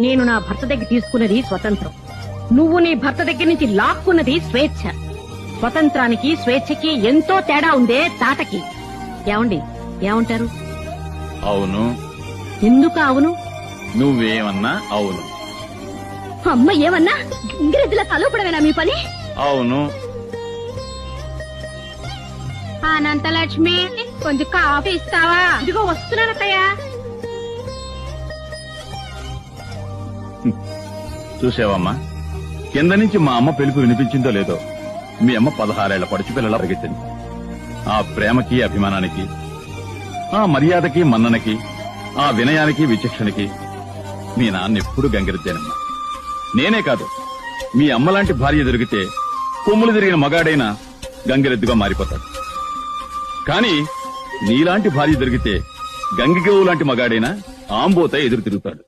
నేను నా భర్త దగ్గర తీసుకున్నది స్వతంత్రం, నువ్వు నీ భర్త దగ్గర నుంచి లాక్కున్నది స్వేచ్ఛ. స్వతంత్రానికి స్వేచ్ఛకి ఎంతో తేడా ఉందే తాటకి. ఏమండి, ఏమంటారు? అవును. ఎందుకు అవును? నువ్వేమన్నా అవును. అమ్మ ఏమన్నా ఇంగ్రెద్దుల కలవపడమేనా మీ పని? అవును. అనంతలక్ష్మి, కొంచెం కాఫీ ఇస్తావా? ఇదిగో వస్తున్నానత్తయ్యా. చూసావమ్మా, కింద నుంచి మా అమ్మ పిలుపు వినిపించిందో లేదో, మీ అమ్మ 16 ఏళ్ల పడుచు పిల్లలా పరిగెత్తింది. ఆ ప్రేమకి, అభిమానానికి, ఆ మర్యాదకి, మన్ననకి, ఆ వినయానికి, విచక్షణకి మీ నాన్న ఎప్పుడు గంగిరెద్దేనమ్మా. నేనే కాదు, మీ అమ్మలాంటి భార్య దొరికితే కొమ్ములు తిరిగిన మగాడైనా గంగిరెద్దుగా మారిపోతాడు. కానీ నీలాంటి భార్య దొరికితే గంగిగోవు లాంటి మగాడైనా ఆంబోత ఎదురు తిరుగుతాడు.